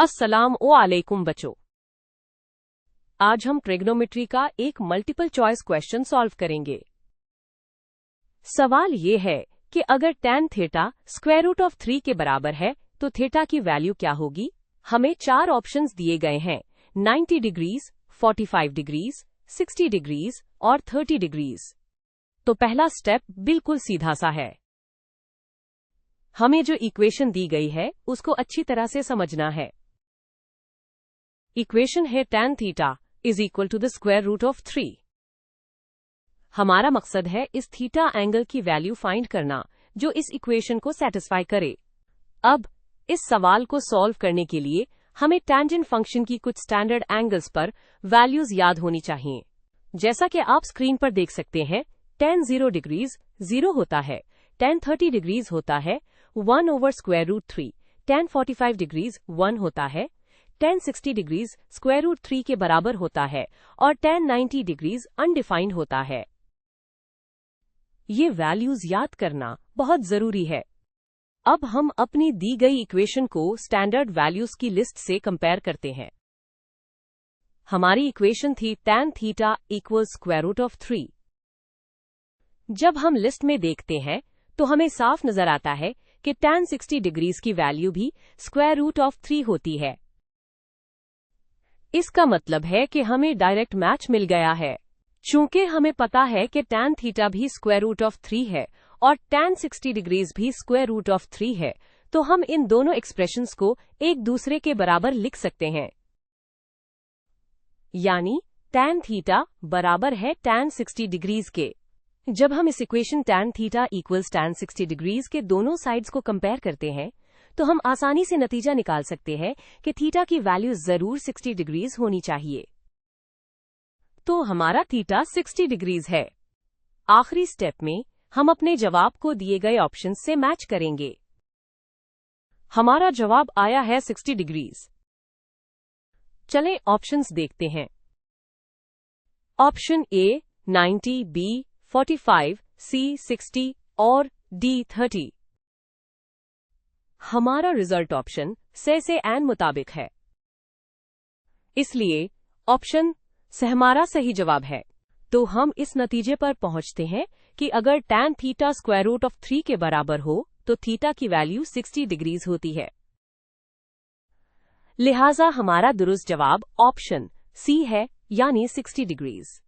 अस्सलाम वालेकुम बच्चों, आज हम ट्रिग्नोमेट्री का एक मल्टीपल चॉइस क्वेश्चन सॉल्व करेंगे। सवाल ये है कि अगर tan theta square root of 3 के बराबर है तो थीटा की वैल्यू क्या होगी। हमें 4 ऑप्शंस दिए गए हैं, 90 डिग्रीज, 45 डिग्रीज, 60 डिग्रीज और 30 डिग्रीज। तो पहला स्टेप बिल्कुल सीधा सा है। हमें जो इक्वेशन दी गई है उसको अच्छी तरह से समझना है। इक्वेशन है tan theta is equal to the square root of 3। हमारा मकसद है इस थीटा एंगल की वैल्यू फाइंड करना जो इस इक्वेशन को सेटिस्फाई करे। अब इस सवाल को सॉल्व करने के लिए हमें टेंजेंट फंक्शन की कुछ स्टैंडर्ड एंगल्स पर वैल्यूज याद होनी चाहिए। जैसा कि आप स्क्रीन पर देख सकते हैं, tan 0 डिग्रीज 0 होता है, tan 30 डिग्रीज होता है 1 over square root 3, tan 45 degrees 1 होता है, tan 60 डिग्रीज स्क्वायर रूट 3 के बराबर होता है और tan 90 डिग्रीज अनडिफाइंड होता है। ये वैल्यूज याद करना बहुत जरूरी है। अब हम अपनी दी गई इक्वेशन को स्टैंडर्ड वैल्यूज की लिस्ट से कंपेयर करते हैं। हमारी इक्वेशन थी tan theta equal square root of 3। जब हम लिस्ट में देखते हैं तो हमें साफ नजर आता है कि tan 60 डिग्रीज की वैल्यू भी स्क्वायर रूट ऑफ 3 होती है। इसका मतलब है कि हमें डायरेक्ट मैच मिल गया है। चूंकि हमें पता है कि tan थीटा भी स्क्वायर रूट ऑफ 3 है और tan 60 डिग्रीज भी स्क्वायर रूट ऑफ 3 है, तो हम इन दोनों एक्सप्रेशंस को एक दूसरे के बराबर लिख सकते हैं। यानी tan थीटा बराबर है tan 60 डिग्रीज के। जब हम इस equation tan theta equals tan 60 degrees के दोनों साइड्स को कंपेयर करते हैं तो हम आसानी से नतीजा निकाल सकते हैं कि थीटा की वैल्यू जरूर 60 डिग्रीज होनी चाहिए। तो हमारा थीटा 60 डिग्रीज है। आखिरी स्टेप में हम अपने जवाब को दिए गए ऑप्शन से मैच करेंगे। हमारा जवाब आया है 60 डिग्रीज। चलें ऑप्शंस देखते हैं। ऑप्शन ए 90, बी 45, सी 60 और डी 30। हमारा रिजल्ट ऑप्शन से एन मुताबिक है, इसलिए ऑप्शन से हमारा सही जवाब है। तो हम इस नतीजे पर पहुंचते हैं कि अगर tan theta square root of 3 के बराबर हो तो थीटा की वैल्यू 60 डिग्रीज होती है। लिहाजा हमारा दुरुस्त जवाब ऑप्शन सी है, यानी 60 डिग्रीज।